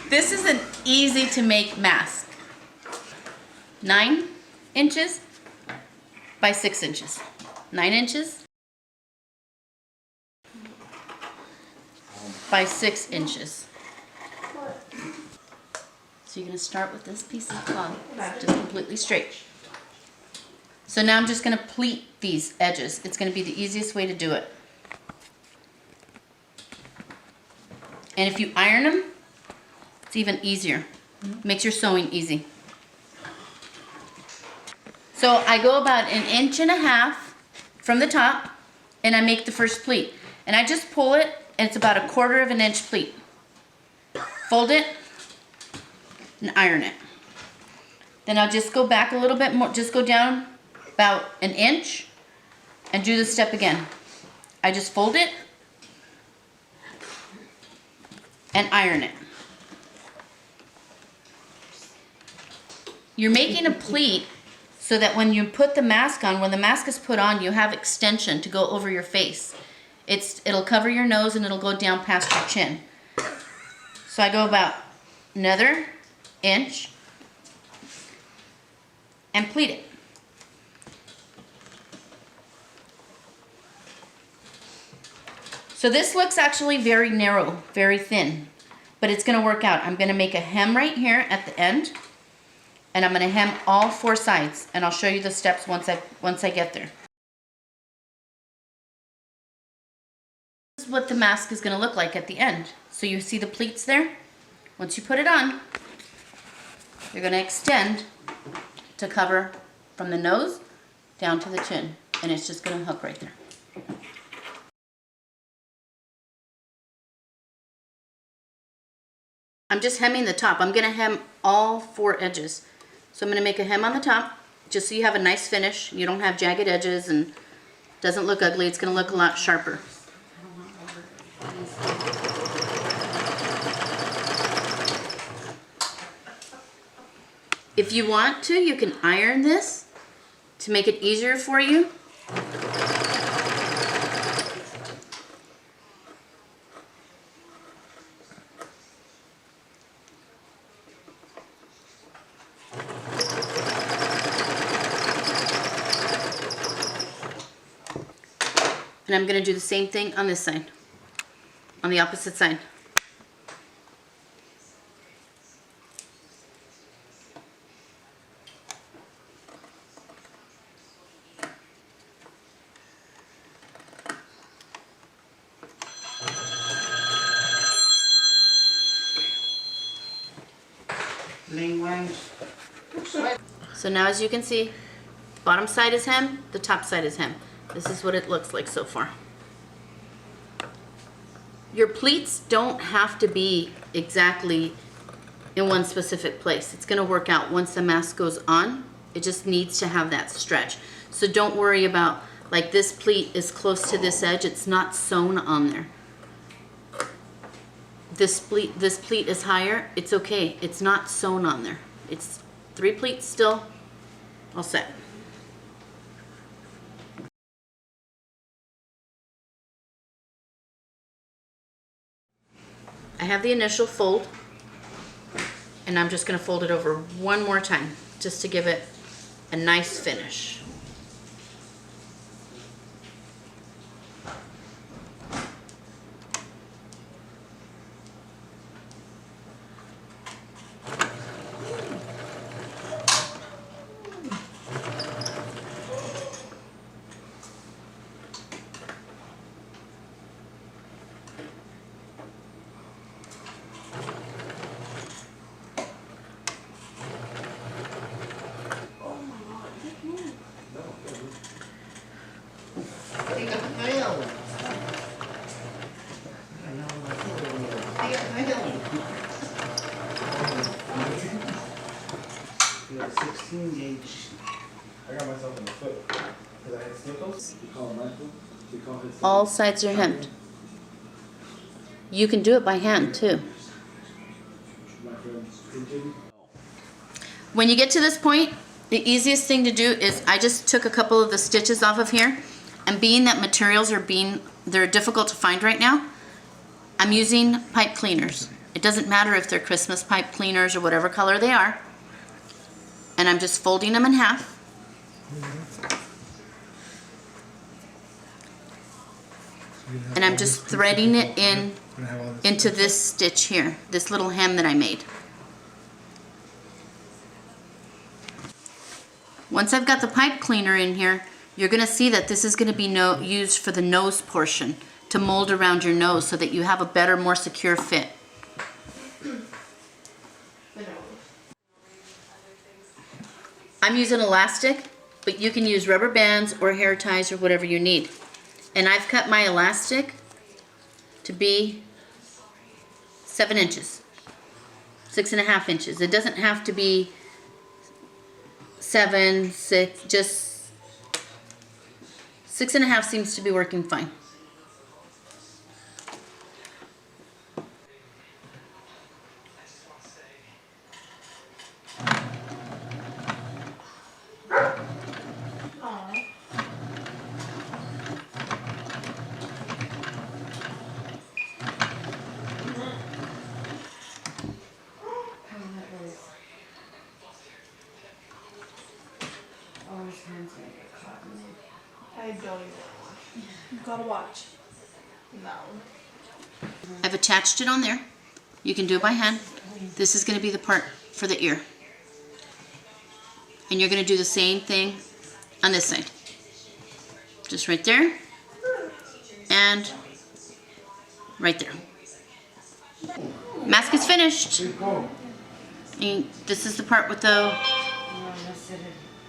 This is an easy to make mask. 9 inches by 6 inches. 9 inches by 6 inches. So you're going to start with this piece of cloth, just completely straight. So now I'm just going to pleat these edges. It's going to be the easiest way to do it. And if you iron them, it's even easier. Makes your sewing easy. So I go about 1.5 inches from the top, and I make the first pleat. And I just pull it, and it's about 1/4 inch pleat. Fold it, and iron it. Then I'll just go back a little bit more, just go down about 1 inch, and do the step again. I just fold it, and iron it. You're making a pleat so that when you put the mask on, when the mask is put on, you have extension to go over your face. It'll cover your nose and it'll go down past your chin. So I go about another inch and pleat it. So this looks actually very narrow, very thin, but it's going to work out. I'm going to make a hem right here at the end, and I'm going to hem all 4 sides, and I'll show you the steps once I get there. This is what the mask is going to look like at the end. So you see the pleats there? Once you put it on, you're going to extend to cover from the nose down to the chin, and it's just going to hook right there. I'm just hemming the top. I'm going to hem all 4 edges. So I'm going to make a hem on the top, just so you have a nice finish. You don't have jagged edges and doesn't look ugly. It's going to look a lot sharper. If you want to, you can iron this to make it easier for you. And I'm going to do the same thing on this side, on the opposite side. So now, as you can see, bottom side is hem, the top side is hem. This is what it looks like so far. Your pleats don't have to be exactly in one specific place. It's going to work out once the mask goes on. It just needs to have that stretch. So don't worry about, like, this pleat is close to this edge. It's not sewn on there. This pleat is higher. It's okay. It's not sewn on there. It's 3 pleats still all set. I have the initial fold, and I'm just going to fold it over one more time just to give it a nice finish. a 16 gauge. I got myself in the foot because I had sniffles. You call it my foot? You call it All sides are hemmed. You can do it by hand too. When you get to this point, the easiest thing to do is I just took a couple of the stitches off of here, and being that materials are they're difficult to find right now, I'm using pipe cleaners. It doesn't matter if they're Christmas pipe cleaners or whatever color they are. And I'm just folding them in half. And I'm just threading it in into this stitch here, this little hem that I made. Once I've got the pipe cleaner in here, you're going to see that this is going to be used for the nose portion, to mold around your nose so that you have a better, more secure fit. I'm using elastic, but you can use rubber bands or hair ties or whatever you need. And I've cut my elastic to be 7 inches, 6.5 inches. It doesn't have to be 7, 6, just 6.5 seems to be working fine. I don't even watch. You gotta watch. No. I've attached it on there. You can do it by hand. This is going to be the part for the ear. And you're going to do the same thing on this side. Just right there. And right there. Mask is finished. And this is the part with the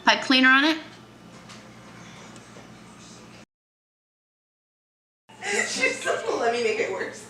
pipe cleaner on it. She's still let me make it worse.